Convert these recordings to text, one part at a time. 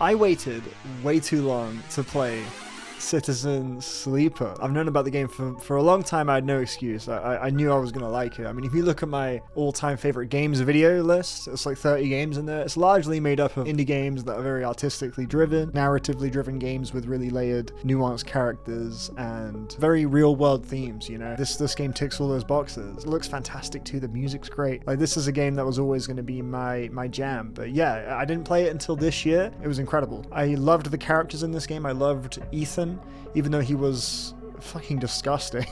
I waited way too long to play Citizen Sleeper. I've known about the game for a long time. I had no excuse. I knew I was going to like it. I mean, if you look at my all-time favorite games video list, it's like 30 games in there. It's largely made up of indie games that are very artistically driven, narratively driven games with really layered, nuanced characters and very real-world themes, you know? This game ticks all those boxes. It looks fantastic too. The music's great. Like, this is a game that was always going to be my jam. But yeah, I didn't play it until this year. It was incredible. I loved the characters in this game. I loved Ethan, even though he was fucking disgusting.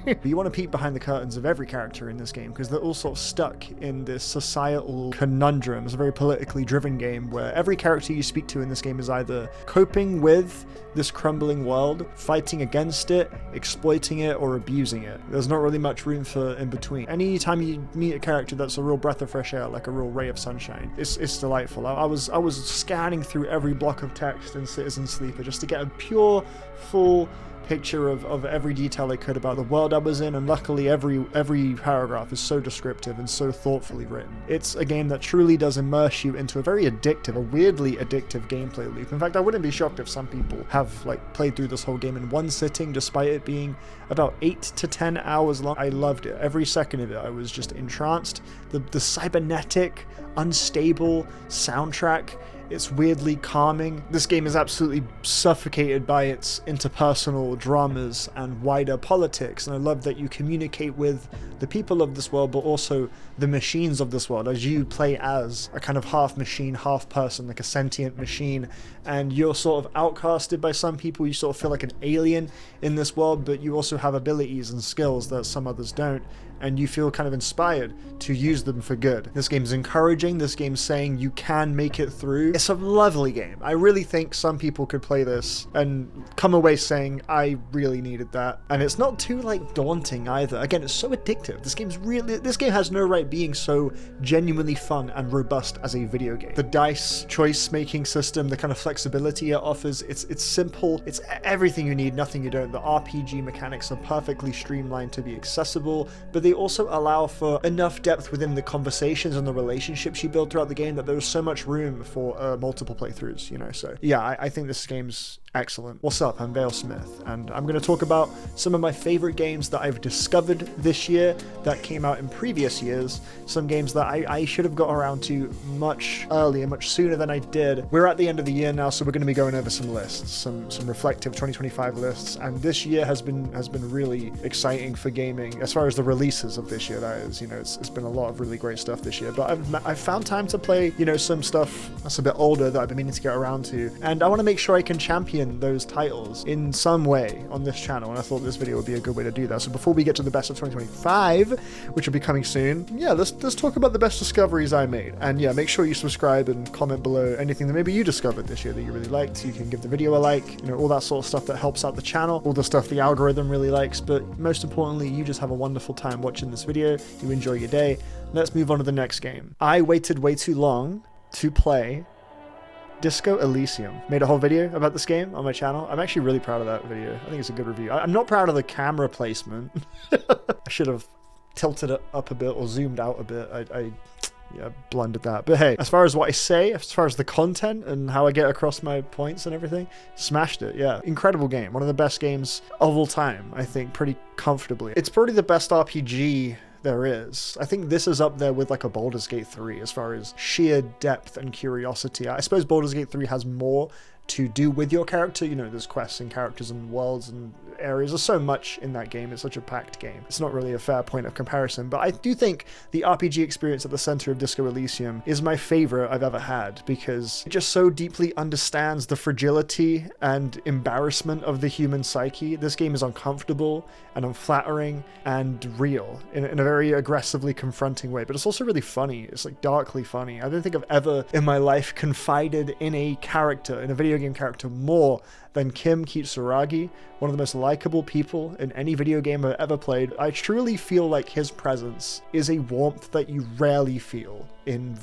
But you want to peek behind the curtains of every character in this game because they're all sort of stuck in this societal conundrum. It's a very politically driven game where every character you speak to in this game is either coping with this crumbling world, fighting against it, exploiting it, or abusing it. There's not really much room for in between. Anytime you meet a character that's a real breath of fresh air, like a real ray of sunshine, it's delightful. I was scanning through every block of text in Citizen Sleeper just to get a pure, full picture of every detail I could about the world I was in, and luckily every paragraph is so descriptive and so thoughtfully written. It's a game that truly does immerse you into a very addictive, a weirdly addictive gameplay loop. In fact, I wouldn't be shocked if some people have like played through this whole game in one sitting, despite it being about 8 to 10 hours long. I loved it. Every second of it, I was just entranced. The cybernetic, unstable soundtrack, it's weirdly calming. This game is absolutely suffocated by its interpersonal dramas and wider politics, and I love that you communicate with the people of this world, but also the machines of this world, as you play as a kind of half machine, half person, like a sentient machine, and you're sort of outcasted by some people. You sort of feel like an alien in this world, but you also have abilities and skills that some others don't, and you feel kind of inspired to use them for good. This game's encouraging. This game's saying you can make it through. It's a lovely game. I really think some people could play this and come away saying, I really needed that. And it's not too like daunting either. Again, it's so addictive. This game has no right being so genuinely fun and robust as a video game. The dice choice making system, the kind of flexibility it offers, it's simple. It's everything you need, nothing you don't. The RPG mechanics are perfectly streamlined to be accessible, but they also allow for enough depth within the conversations and the relationships you build throughout the game that there's so much room for multiple playthroughs, you know. So yeah, I think this game's excellent. What's up? I'm vale-smith, and I'm going to talk about some of my favorite games that I've discovered this year that came out in previous years, some games that I should have got around to much earlier, much sooner than I did. We're at the end of the year now, so we're going to be going over some lists, some reflective 2025 lists, and this year has been really exciting for gaming as far as the releases of this year, that is. You know, it's been a lot of really great stuff this year, but I've found time to play, you know, some stuff that's a bit older that I've been meaning to get around to, and I want to make sure I can champion those titles in some way on this channel, and I thought this video would be a good way to do that. So before we get to the best of 2025, which will be coming soon, yeah, let's talk about the best discoveries I made. And yeah, make sure you subscribe and comment below anything that maybe you discovered this year that you really liked. You can give the video a like, you know, all that sort of stuff that helps out the channel, all the stuff the algorithm really likes, but most importantly, you just have a wonderful time watching this video, you enjoy your day. Let's move on to the next game. I waited way too long to play Disco Elysium. Made a whole video about this game on my channel. I'm actually really proud of that video. I think it's a good review. I'm not proud of the camera placement. I should have tilted it up a bit or zoomed out a bit. I blundered that. But hey, as far as what I say, as far as the content and how I get across my points and everything, smashed it. Yeah, incredible game. One of the best games of all time, I think, pretty comfortably. It's probably the best RPG there is. I think this is up there with like a Baldur's Gate 3 as far as sheer depth and curiosity. I suppose Baldur's Gate 3 has more to do with your character. You know, there's quests and characters and worlds and areas. There's so much in that game. It's such a packed game. It's not really a fair point of comparison, but I do think the RPG experience at the center of Disco Elysium is my favorite I've ever had, because it just so deeply understands the fragility and embarrassment of the human psyche. This game is uncomfortable and unflattering and real in a very aggressively confronting way, but it's also really funny. It's like darkly funny. I don't think I've ever in my life confided in a character, in a video game character, more than Kim Kitsuragi, one of the most likable people in any video game I've ever played. I truly feel like his presence is a warmth that you rarely feel in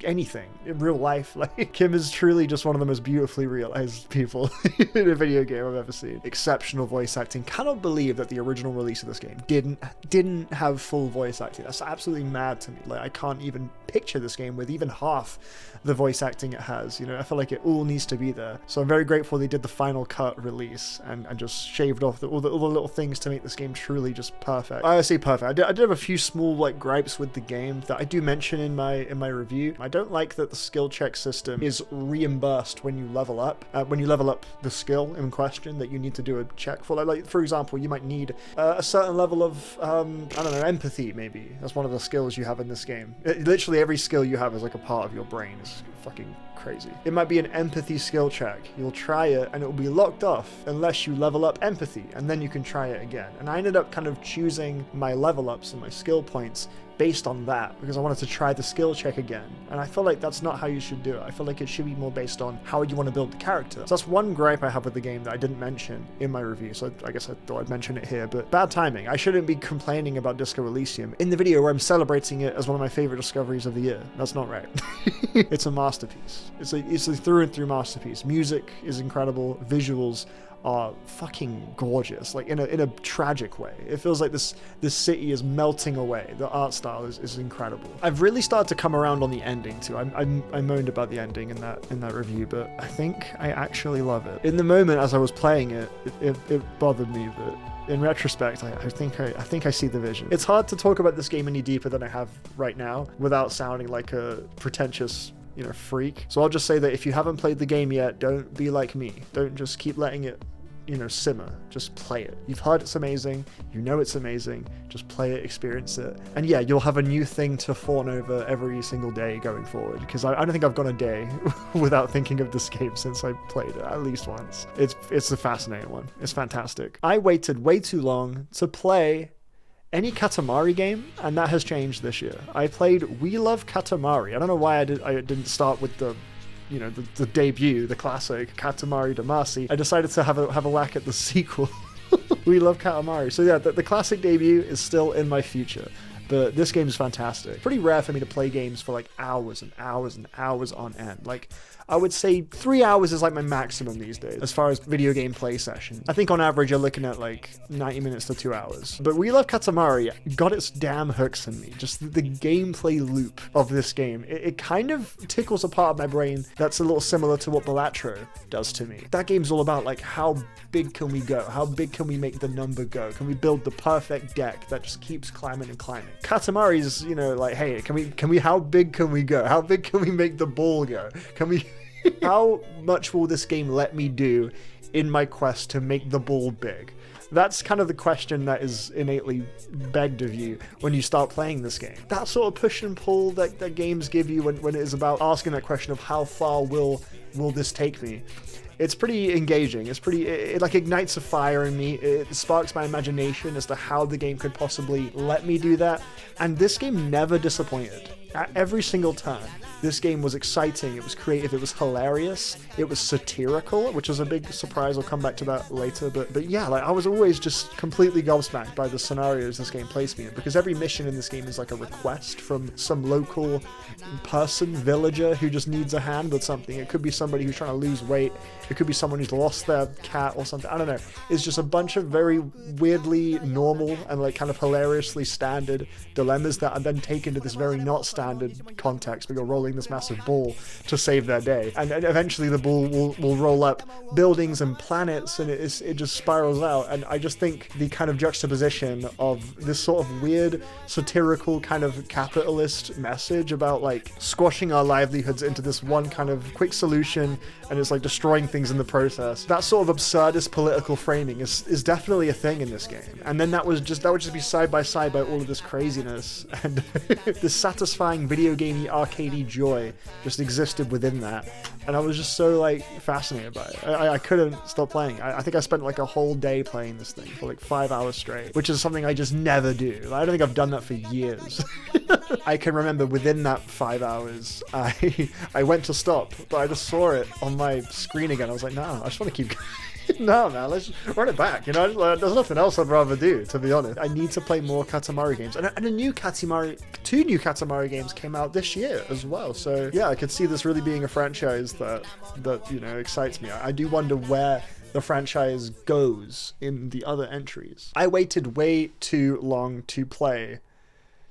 anything in real life. Like, Kim is truly just one of the most beautifully realized people in a video game I've ever seen. Exceptional voice acting. Cannot believe that the original release of this game didn't have full voice acting. That's absolutely mad to me. Like, I can't even picture this game with even half the voice acting it has. You know, I feel like it all needs to be there. So I'm very grateful they did the final cut release and just shaved off all the little things to make this game truly just perfect. I say perfect. I did have a few small like gripes with the game that I do mention in my review. I don't like that the skill check system is reimbursed when you level up. When you level up the skill in question that you need to do a check for. Like for example, you might need a certain level of I don't know, empathy maybe. That's one of the skills you have in this game. Literally every skill you have is like a part of your brain. It's fucking crazy. It might be an empathy skill check. You'll try it and it will be locked off unless you level up empathy, and then you can try it again. And I ended up kind of choosing my level ups and my skill points based on that because I wanted to try the skill check again. And I feel like that's not how you should do it. I feel like it should be more based on how you want to build the character. So that's one gripe I have with the game that I didn't mention in my review, so I guess I thought I'd mention it here. But bad timing. I shouldn't be complaining about Disco Elysium in the video where I'm celebrating it as one of my favorite discoveries of the year. That's not right. It's a masterpiece. It's a through and through masterpiece. Music is incredible. Visuals are fucking gorgeous, like in a tragic way. It feels like this city is melting away. The art style is incredible. I've really started to come around on the ending too. I moaned about the ending in that review, but I think I actually love it. In the moment as I was playing it, it bothered me, but in retrospect, I think I see the vision. It's hard to talk about this game any deeper than I have right now without sounding like a pretentious, you know, freak. So I'll just say that if you haven't played the game yet, don't be like me. Don't just keep letting it, you know, simmer. Just play it. You've heard it's amazing. You know it's amazing. Just play it, experience it. And yeah, you'll have a new thing to fawn over every single day going forward, because I don't think I've gone a day without thinking of this game since I played it at least once. It's a fascinating one. It's fantastic. I waited way too long to play any Katamari game, and that has changed this year. I played We Love Katamari. I don't know why I didn't start with the, you know, the debut, the classic Katamari Damacy. I decided to have a whack at the sequel. We Love Katamari. So yeah, the classic debut is still in my future, but this game is fantastic. Pretty rare for me to play games for like hours and hours and hours on end. Like, I would say 3 hours is like my maximum these days as far as video game play sessions. I think on average you're looking at like 90 minutes to 2 hours. But We Love Katamari got its damn hooks in me. Just the gameplay loop of this game. It kind of tickles a part of my brain that's a little similar to what Balatro does to me. That game's all about like, how big can we go? How big can we make the number go? Can we build the perfect deck that just keeps climbing and climbing? Katamari's, you know, like, hey, can we how big can we go? How big can we make the ball go? Can we how much will this game let me do in my quest to make the ball big? That's kind of the question that is innately begged of you when you start playing this game. That sort of push and pull that games give you when it is about asking that question of how far will this take me. It's pretty engaging. It like ignites a fire in me. It sparks my imagination as to how the game could possibly let me do that. And this game never disappointed. At every single turn, this game was exciting, it was creative, it was hilarious, it was satirical, which was a big surprise. I'll come back to that later. But yeah, like, I was always just completely gobsmacked by the scenarios this game placed me in, because every mission in this game is like a request from some local person, villager, who just needs a hand with something. It could be somebody who's trying to lose weight, it could be someone who's lost their cat or something, I don't know. It's just a bunch of very weirdly normal and like kind of hilariously standard dilemmas that are then taken to this very not standard context, where you're rolling this massive ball to save their day, and eventually the ball will roll up buildings and planets, and it just spirals out. And I just think the kind of juxtaposition of this sort of weird satirical kind of capitalist message about like squashing our livelihoods into this one kind of quick solution, and it's like destroying things in the process, that sort of absurdist political framing is definitely a thing in this game. And then that would just be side by side by all of this craziness, and this satisfying video gamey arcadey joy just existed within that. And I was just so like fascinated by it. I couldn't stop playing. I think I spent like a whole day playing this thing for like 5 hours straight, which is something I just never do. I don't think I've done that for years. I can remember within that 5 hours, I went to stop, but I just saw it on my screen again. I was like, no, I just want to keep going. No, man, let's run it back. You know, there's nothing else I'd rather do, to be honest. I need to play more Katamari games. And a new Katamari, 2 new Katamari games came out this year as well. So yeah, I could see this really being a franchise that you know, excites me. I do wonder where the franchise goes in the other entries. I waited way too long to play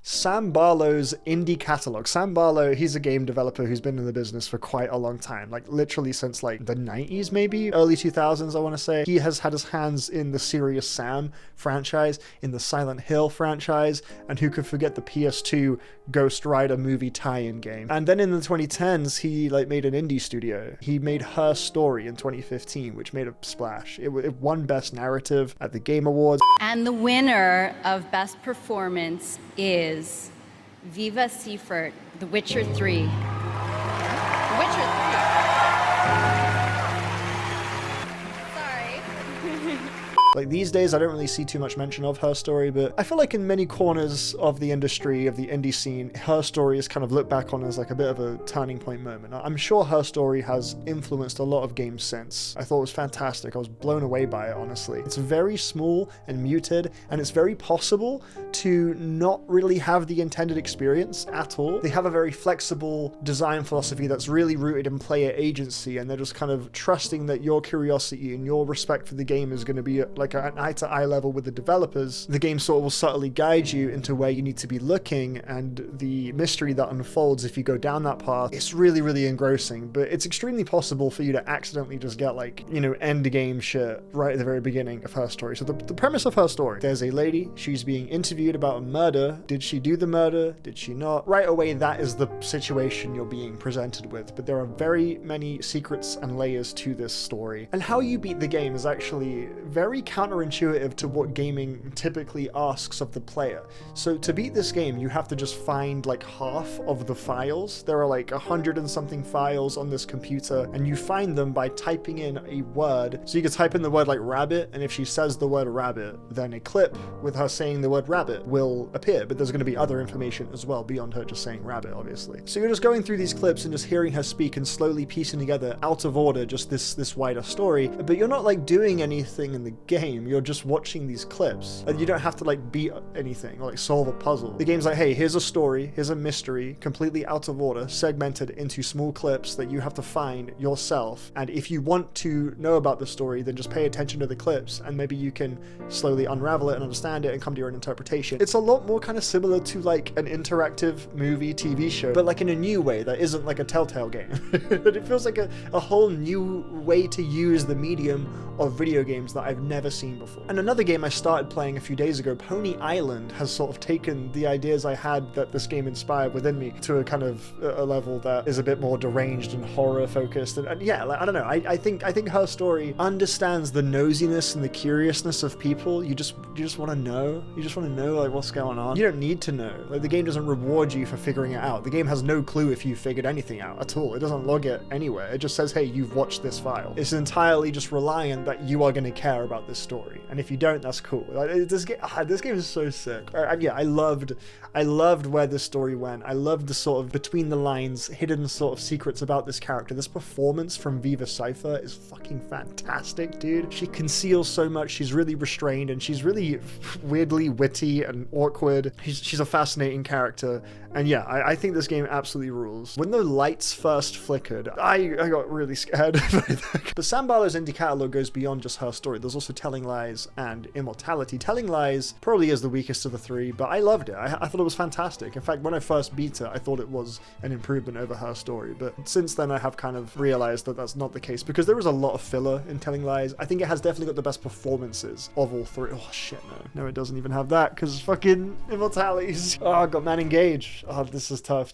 Sam Barlow's indie catalog. Sam Barlow, he's a game developer who's been in the business for quite a long time, like literally since like the 90s, maybe early 2000s, I want to say. He has had his hands in the Serious Sam franchise, in the Silent Hill franchise, and who could forget the PS2 Ghost Rider movie tie-in game. And then in the 2010s, he like made an indie studio. He made Her Story in 2015, which made a splash. It won Best Narrative at the Game Awards. And the winner of Best Performance is Viva Seifert, The Witcher 3. The Witcher 3. Sorry. Like these days, I don't really see too much mention of Her Story, but I feel like in many corners of the industry, of the indie scene, Her Story is kind of looked back on as like a bit of a turning point moment. I'm sure Her Story has influenced a lot of games since. I thought it was fantastic. I was blown away by it, honestly. It's very small and muted, and it's very possible to not really have the intended experience at all. They have a very flexible design philosophy that's really rooted in player agency, and they're just kind of trusting that your curiosity and your respect for the game is going to be like an eye-to-eye level with the developers. The game sort of will subtly guide you into where you need to be looking, and the mystery that unfolds if you go down that path, it's really, really engrossing. But it's extremely possible for you to accidentally just get like, you know, end game shit right at the very beginning of Her Story. So the premise of Her Story, there's a lady, she's being interviewed about a murder. Did she do the murder? Did she not? Right away, that is the situation you're being presented with. But there are very many secrets and layers to this story. And how you beat the game is actually very counterintuitive to what gaming typically asks of the player. So to beat this game, you have to just find like half of the files. There are like 100 and something files on this computer, and you find them by typing in a word. So you can type in the word like rabbit, and if she says the word rabbit, then a clip with her saying the word rabbit will appear, but there's going to be other information as well beyond her just saying rabbit, obviously. So you're just going through these clips and just hearing her speak and slowly piecing together out of order just this wider story, but you're not like doing anything in the game. You're just watching these clips, and you don't have to like beat anything or like solve a puzzle. The game's like, hey, here's a story, here's a mystery, completely out of order, segmented into small clips that you have to find yourself. And if you want to know about the story, then just pay attention to the clips, and maybe you can slowly unravel it and understand it and come to your own interpretation. It's a lot more kind of similar to like an interactive movie, TV show, but like in a new way that isn't like a Telltale game. But it feels like a whole new way to use the medium of video games that I've never seen before. And another game I started playing a few days ago, Pony Island, has sort of taken the ideas I had that this game inspired within me to a kind of a level that is a bit more deranged and horror focused. And yeah, like, I don't know. I think Her Story understands the nosiness and the curiousness of people. You just want to know. You just want to know like what's going on. You don't need to know. Like the game doesn't reward you for figuring it out. The game has no clue if you figured anything out at all. It doesn't log it anywhere. It just says, hey, you've watched this file. It's entirely just reliant that you are going to care about this story. And if you don't, that's cool. Like, this game is so sick. And yeah, I loved where this story went. I loved the sort of between the lines, hidden sort of secrets about this character. This performance from Viva Seifert is fucking fantastic, dude. She conceals so much. She's really restrained, and she's really weirdly witty and awkward. She's a fascinating character. And yeah, I think this game absolutely rules. When the lights first flickered, I got really scared. But Sam Barlow's indie catalog goes beyond just Her Story. There's also Telling Lies and Immortality. Telling Lies probably is the weakest of the three, but I loved it. I thought it was fantastic. In fact, when I first beat it, I thought it was an improvement over Her Story. But since then, I have kind of realized that that's not the case, because there is a lot of filler in Telling Lies. I think it has definitely got the best performances of all three. Oh shit, no, it doesn't even have that, because fucking Immortalities. Oh, I got Man Engaged. Oh, this is tough.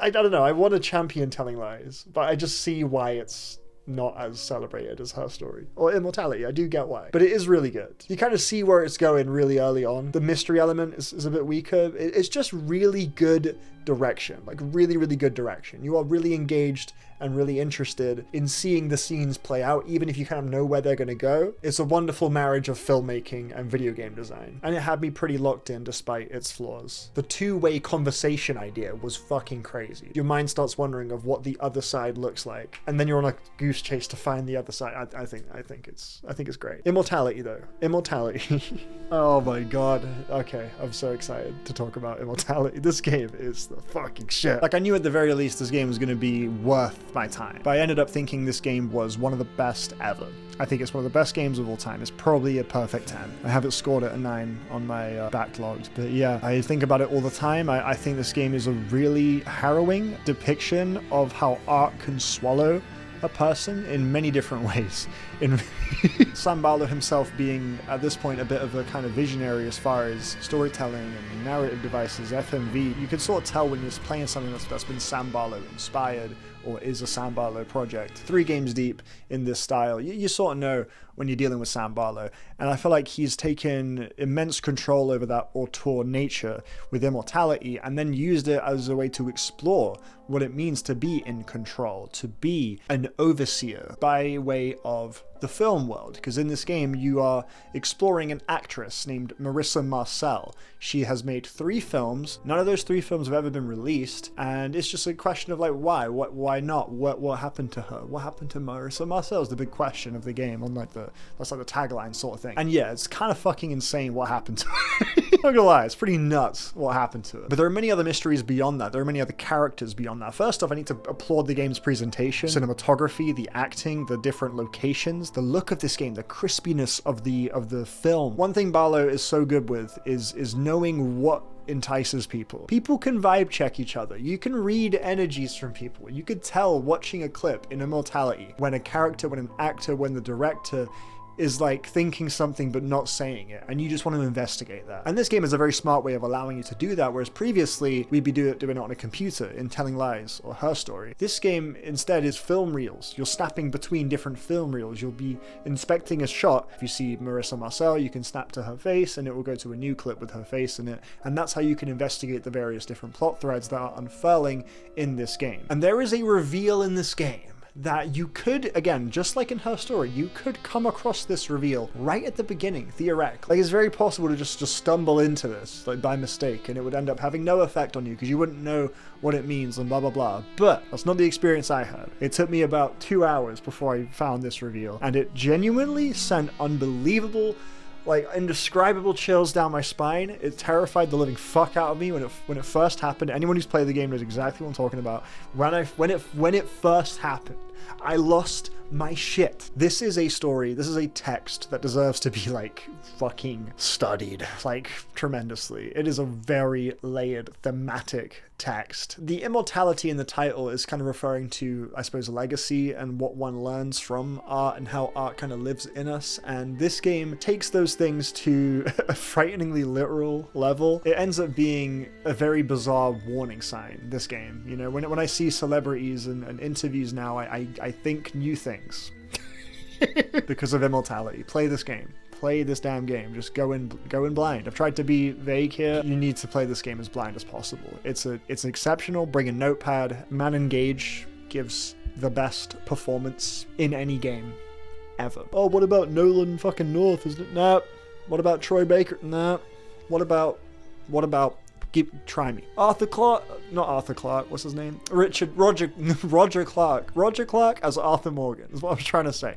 I don't know. I want to champion Telling Lies, but I just see why it's not as celebrated as Her Story or Immortality. I do get why, but it is really good. You kind of see where it's going really early on. The mystery element is a bit weaker. It's just really good direction, like really, really good direction. You are really engaged and really interested in seeing the scenes play out, even if you kind of know where they're going to go. It's a wonderful marriage of filmmaking and video game design, and it had me pretty locked in despite its flaws. The two-way conversation idea was fucking crazy. Your mind starts wondering of what the other side looks like, and then you're on a goose chase to find the other side. I think it's great. Immortality though. Immortality. Oh my god. Okay, I'm so excited to talk about Immortality. This game is the fucking shit. Like, I knew at the very least this game was going to be worth my time, but I ended up thinking this game was one of the best ever. I think it's one of the best games of all time. It's probably a perfect 10. I have it scored at a 9 on my backlogged, but yeah, I think about it all the time. I think this game is a really harrowing depiction of how art can swallow a person in many different ways. In Sam Barlow himself being at this point a bit of a kind of visionary as far as storytelling and narrative devices, FMV, you can sort of tell when you're playing something that's been Sam Barlow inspired or is a Sam Barlow project. 3 games deep in this style, you sort of know when you're dealing with Sam Barlow, and I feel like he's taken immense control over that auteur nature with Immortality and then used it as a way to explore what it means to be in control, to be an overseer by way of the film world, because in this game you are exploring an actress named Marissa Marcel. She has made 3 films. None of those 3 films have ever been released, and it's just a question of like, why not? What happened to her? What happened to Marissa Marcel is the big question of the game, on like that's like the tagline sort of thing. And yeah, it's kind of fucking insane what happened to her. Not gonna lie, it's pretty nuts what happened to her. But there are many other mysteries beyond that. There are many other characters beyond that. First off, I need to applaud the game's presentation, cinematography, the acting, the different locations, the look of this game, the crispiness of the film. One thing Barlow is so good with is knowing what entices people. People can vibe check each other. You can read energies from people. You could tell watching a clip in Immortality when a character, when an actor, when the director is like thinking something but not saying it, and you just want to investigate that. And this game is a very smart way of allowing you to do that, whereas previously we'd be doing it on a computer in Telling Lies or Her Story. This game instead is film reels. You're snapping between different film reels. You'll be inspecting a shot. If you see Marissa Marcel, you can snap to her face and it will go to a new clip with her face in it, and that's how you can investigate the various different plot threads that are unfurling in this game. And there is a reveal in this game that you could, again, just like in Her Story, you could come across this reveal right at the beginning, theoretically. Like, it's very possible to just stumble into this, like, by mistake, and it would end up having no effect on you because you wouldn't know what it means and blah, blah, blah. But that's not the experience I had. It took me about 2 hours before I found this reveal, and it genuinely sent unbelievable, like, indescribable chills down my spine. It terrified the living fuck out of me when it first happened. Anyone who's played the game knows exactly what I'm talking about. When it first happened, I lost my shit. This is a story, this is a text that deserves to be like fucking studied, like tremendously. It is a very layered thematic text. The immortality in the title is kind of referring to, I suppose, legacy and what one learns from art and how art kind of lives in us. And this game takes those things to a frighteningly literal level. It ends up being a very bizarre warning sign, this game. You know, when I see celebrities and interviews now, I think new things. Because of immortality. Play this game. Play this damn game. Just go in blind. I've tried to be vague here. You need to play this game as blind as possible. It's exceptional. Bring a notepad. Man Engage gives the best performance in any game ever. Oh, what about Nolan fucking North? Isn't it? Nah. What about Troy Baker? Nah. What about try me. Not Arthur Clarke, what's his name? Roger Clark. Roger Clark as Arthur Morgan is what I was trying to say.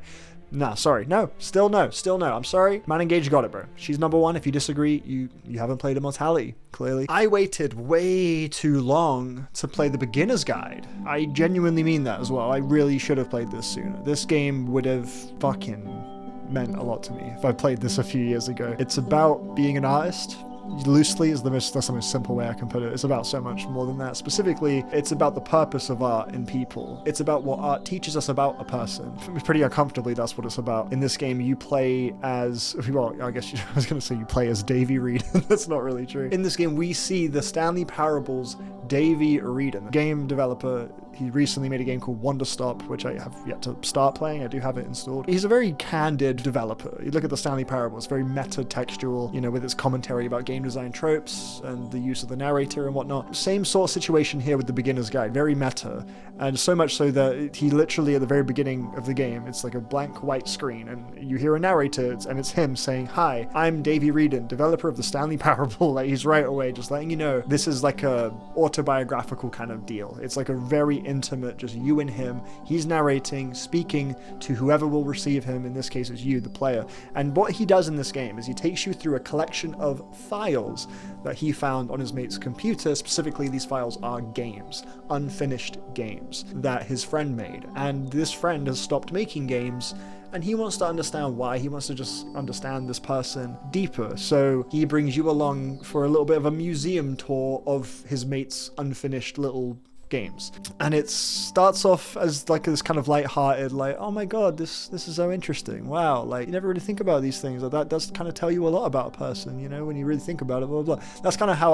Nah, sorry. No. Still no. I'm sorry. Man Engage got it, bro. She's number one. If you disagree, you haven't played Immortality, clearly. I waited way too long to play the beginner's guide. I genuinely mean that as well. I really should have played this sooner. This game would have fucking meant a lot to me if I played this a few years ago. It's about being an artist. Loosely is that's the most simple way I can put it. It's about so much more than that. Specifically, it's about the purpose of art in people. It's about what art teaches us about a person. Pretty uncomfortably, that's what it's about. In this game, you play as, well, I guess I was going to say you play as Davy Reed. That's not really true. In this game, we see the Stanley Parable's Davy Reed. The game developer He recently made a game called Wonderstop, which I have yet to start playing. I do have it installed. He's a very candid developer. You look at the Stanley Parable, it's very meta-textual, you know, with its commentary about game design tropes and the use of the narrator and whatnot. Same sort of situation here with the beginner's guide, very meta, and so much so that he literally at the very beginning of the game, it's like a blank white screen, and you hear a narrator, and it's him saying, "Hi, I'm Davey Reedon, developer of the Stanley Parable." Like, he's right away just letting you know this is like a autobiographical kind of deal. It's like a very intimate, just you and him. He's narrating, speaking to whoever will receive him. In this case, it's you, the player. And what he does in this game is he takes you through a collection of files that he found on his mate's computer. Specifically, these files are games, unfinished games that his friend made. And this friend has stopped making games, and he wants to understand why. He wants to just understand this person deeper. So he brings you along for a little bit of a museum tour of his mate's unfinished little games. And it starts off as like this kind of lighthearted, like, oh my god, this is so interesting. Wow, like, you never really think about these things. Like, that does kind of tell you a lot about a person, you know, when you really think about it, blah, blah, blah. That's kind of how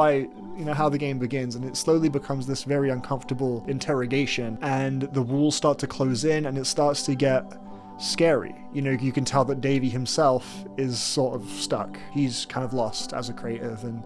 how the game begins, and it slowly becomes this very uncomfortable interrogation, and the walls start to close in, and it starts to get scary. You know, you can tell that Davey himself is sort of stuck. He's kind of lost as a creative, and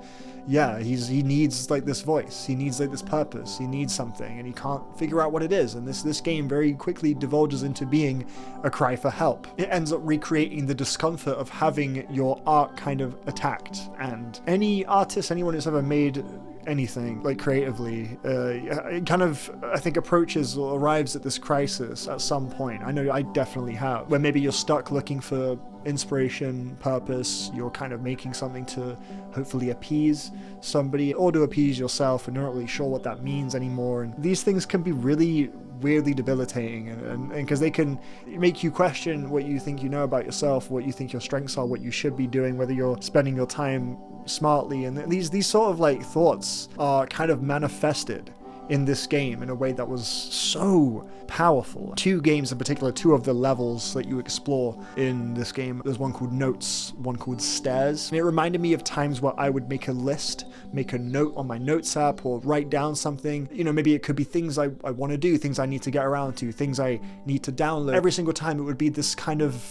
yeah, he needs like this voice. He needs like this purpose. He needs something, and he can't figure out what it is. And this game very quickly divulges into being a cry for help. It ends up recreating the discomfort of having your art kind of attacked. And any artist, anyone who's ever made anything like creatively, it kind of, I think, approaches or arrives at this crisis at some point. I know I definitely have, where maybe you're stuck looking for inspiration, purpose. You're kind of making something to hopefully appease somebody or to appease yourself, and you're not really sure what that means anymore. And these things can be really weirdly debilitating, and because they can make you question what you think you know about yourself, what you think your strengths are, what you should be doing, whether you're spending your time smartly. And these sort of like thoughts are kind of manifested in this game in a way that was so powerful. Two games in particular, two of the levels that you explore in this game, there's one called Notes, one called Stairs. And it reminded me of times where I would make a list, make a note on my notes app, or write down something. You know, maybe it could be things I want to do, things I need to get around to, things I need to download. Every single time it would be this kind of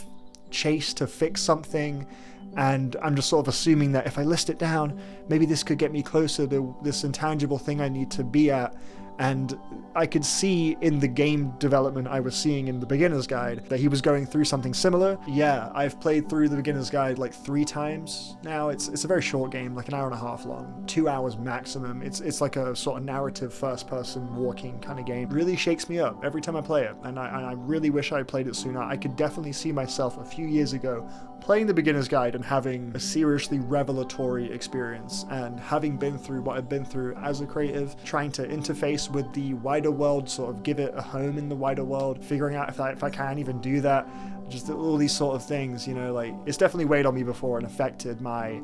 chase to fix something, and I'm just sort of assuming that if I list it down, maybe this could get me closer to this intangible thing I need to be at. And I could see in the game development I was seeing in the beginner's guide that he was going through something similar. Yeah, I've played through the beginner's guide like 3 times now. It's a very short game, like an hour and a half long, 2 hours maximum. It's like a sort of narrative first person walking kind of game. Really shakes me up every time I play it, and I really wish I had played it sooner. I could definitely see myself a few years ago playing the beginner's guide and having a seriously revelatory experience, and having been through what I've been through as a creative, trying to interface with the wider world, sort of give it a home in the wider world, figuring out if I can even do that, just all these sort of things, you know, like, it's definitely weighed on me before and affected my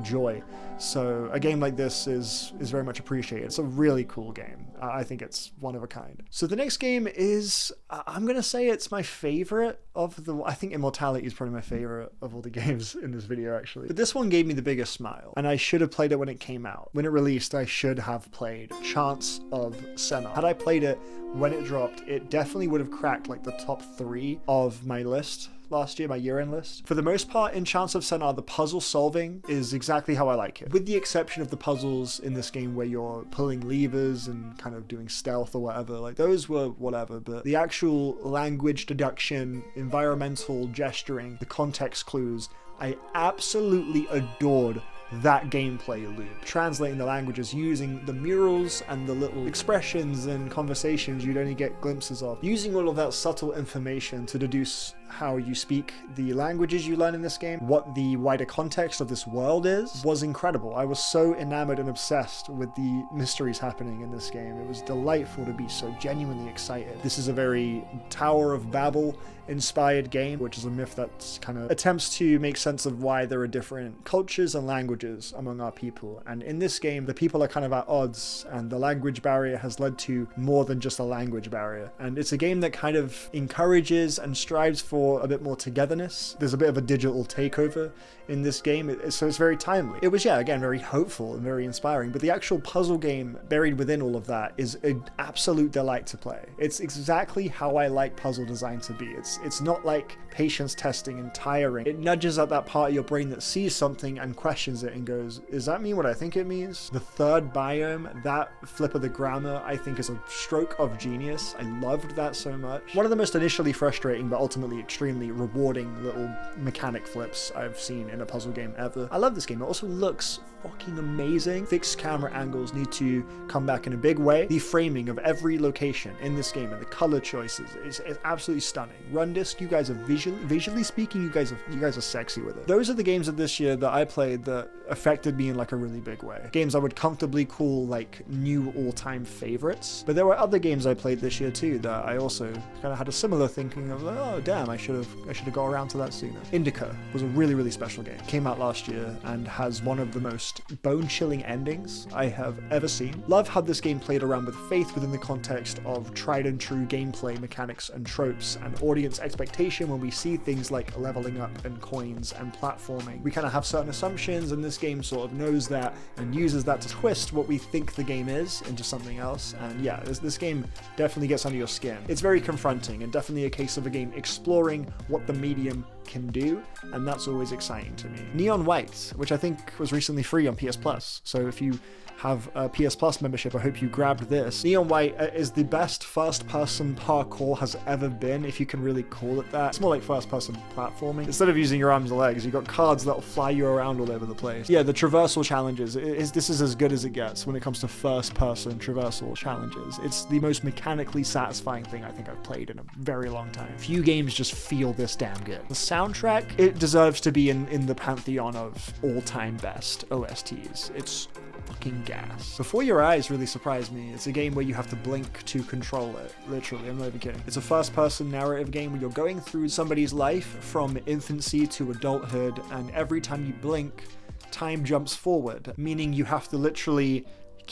joy. So a game like this is very much appreciated. It's a really cool game. I think it's one of a kind. So the next game is, I'm gonna say it's my favorite of the, I think Immortality is probably my favorite of all the games in this video, actually. But this one gave me the biggest smile, and I should have played it when it came out. When it released, I should have played Chants of Sennaar. Had I played it when it dropped, it definitely would have cracked like the top 3 of my list last year, my year-end list. For the most part, in Chants of Sennaar, the puzzle solving is exactly how I like it. With the exception of the puzzles in this game where you're pulling levers and kind of doing stealth or whatever, like those were whatever, but the actual language deduction, environmental gesturing, the context clues, I absolutely adored that gameplay loop. Translating the languages using the murals and the little expressions and conversations you'd only get glimpses of. Using all of that subtle information to deduce how you speak the languages you learn in this game, what the wider context of this world is, was incredible. I was so enamored and obsessed with the mysteries happening in this game. It was delightful to be so genuinely excited. This is a very Tower of Babel inspired game, which is a myth that kind of attempts to make sense of why there are different cultures and languages languages among our people. And in this game, the people are kind of at odds, and the language barrier has led to more than just a language barrier. And it's a game that kind of encourages and strives for a bit more togetherness. There's a bit of a digital takeover in this game, so it's very timely. It was, yeah, again, very hopeful and very inspiring, but the actual puzzle game buried within all of that is an absolute delight to play. It's exactly how I like puzzle design to be. It's not like patience testing and tiring. It nudges at that part of your brain that sees something and questions it and goes, does that mean what I think it means? The third biome, that flip of the grammar, I think is a stroke of genius. I loved that so much. One of the most initially frustrating but ultimately extremely rewarding little mechanic flips I've seen in a puzzle game ever. I love this game. It also looks fucking amazing. Fixed camera angles need to come back in a big way. The framing of every location in this game and the color choices is absolutely stunning. Rundisk, you guys are visually speaking, you guys are sexy with it. Those are the games of this year that I played that affected me in like a really big way. Games I would comfortably call like new all-time favorites. But there were other games I played this year too that I also kind of had a similar thinking of, oh damn, I should have got around to that sooner. Indica was a really special game. Came out last year and has one of the most bone-chilling endings I have ever seen. Love how this game played around with faith within the context of tried and true gameplay mechanics and tropes and audience expectation when we see things like leveling up and coins and platforming. We kind of have certain assumptions, and this game sort of knows that and uses that to twist what we think the game is into something else. And yeah, this game definitely gets under your skin. It's very confronting and definitely a case of a game exploring what the medium can do, and that's always exciting to me. Neon White, which I think was recently free on PS Plus, so if you have a PS Plus membership, I hope you grabbed this. Neon White is the best first-person parkour has ever been, if you can really call it that. It's more like first-person platforming. Instead of using your arms and legs, you've got cards that'll fly you around all over the place. Yeah, the traversal challenges, this is as good as it gets when it comes to first-person traversal challenges. It's the most mechanically satisfying thing I think I've played in a very long time. Few games just feel this damn good. The soundtrack, it deserves to be in the pantheon of all-time best OSTs. It's fucking gas. Before Your Eyes really surprised me. It's a game where you have to blink to control it. Literally, I'm not even kidding. It's a first-person narrative game where you're going through somebody's life from infancy to adulthood, and every time you blink, time jumps forward, meaning you have to literally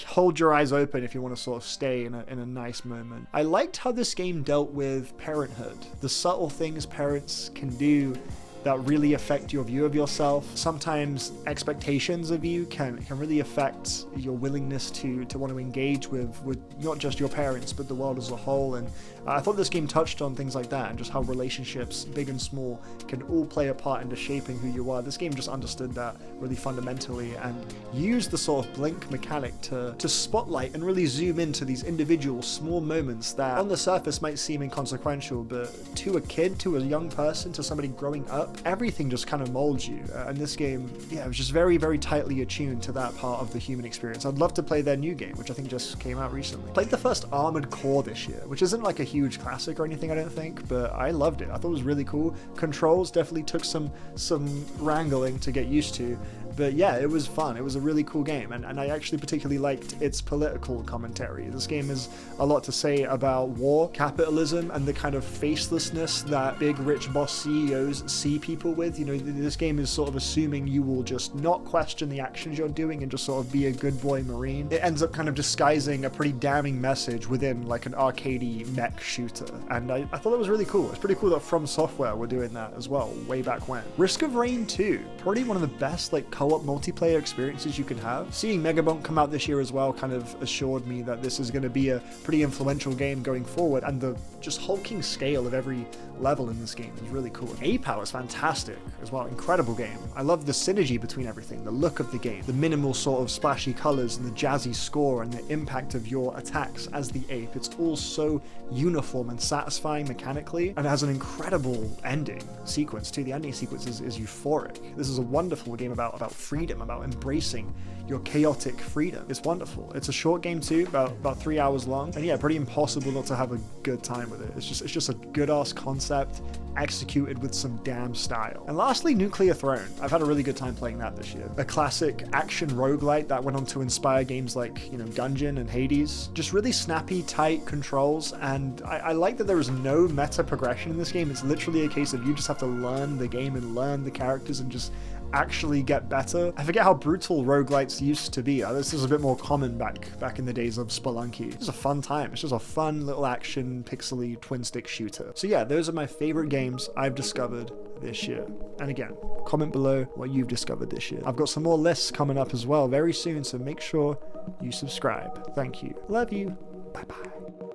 hold your eyes open if you want to sort of stay in a nice moment. I liked how this game dealt with parenthood. The subtle things parents can do that really affect your view of yourself. Sometimes expectations of you can really affect your willingness to want to engage with not just your parents, but the world as a whole. And I thought this game touched on things like that and just how relationships, big and small, can all play a part into shaping who you are. This game just understood that really fundamentally and used the sort of blink mechanic to spotlight and really zoom into these individual small moments that on the surface might seem inconsequential, but to a kid, to a young person, to somebody growing up, everything just kind of molds you. And this game, yeah, it was just very tightly attuned to that part of the human experience. I'd love to play their new game, which I think just came out recently. Played the first Armored Core this year, which isn't like a huge classic or anything, I don't think, but I loved it. I thought it was really cool. Controls definitely took some wrangling to get used to, but yeah, it was fun. It was a really cool game, and I actually particularly liked its political commentary. This game has a lot to say about war, capitalism, and the kind of facelessness that big rich boss CEOs see people with. You know, this game is sort of assuming you will just not question the actions you're doing and just sort of be a good boy marine. It ends up kind of disguising a pretty damning message within like an arcadey mech shooter, and I thought it was really cool. It's pretty cool that From Software were doing that as well way back when. Risk of Rain 2, probably one of the best like co-op multiplayer experiences you can have. Seeing Megabonk come out this year as well kind of assured me that this is going to be a pretty influential game going forward, and the just hulking scale of every level in this game is really cool. A-Power is fantastic as well, incredible game. I love the synergy between everything, the look of the game, the minimal sort of splashy colors and the jazzy score and the impact of your attacks as the ape. It's all so uniform and satisfying mechanically, and it has an incredible ending sequence too. The ending sequence is euphoric. This is a wonderful game about freedom, about embracing your chaotic freedom. It's wonderful. It's a short game too, about 3 hours long, and yeah, pretty impossible not to have a good time with it. It's just a good ass concept executed with some damn style. And lastly, Nuclear Throne. I've had a really good time playing that this year. A classic action roguelite that went on to inspire games like, you know, Gungeon and Hades. Just really snappy, tight controls, and I like that there is no meta progression in this game. It's literally a case of you just have to learn the game and learn the characters and just actually get better. I forget how brutal roguelites used to be. This is a bit more common back in the days of Spelunky. It's a fun time. It's just a fun little action, pixely, twin-stick shooter. So yeah, those are my favorite games I've discovered this year. And again, comment below what you've discovered this year. I've got some more lists coming up as well very soon, so make sure you subscribe. Thank you. Love you. Bye-bye.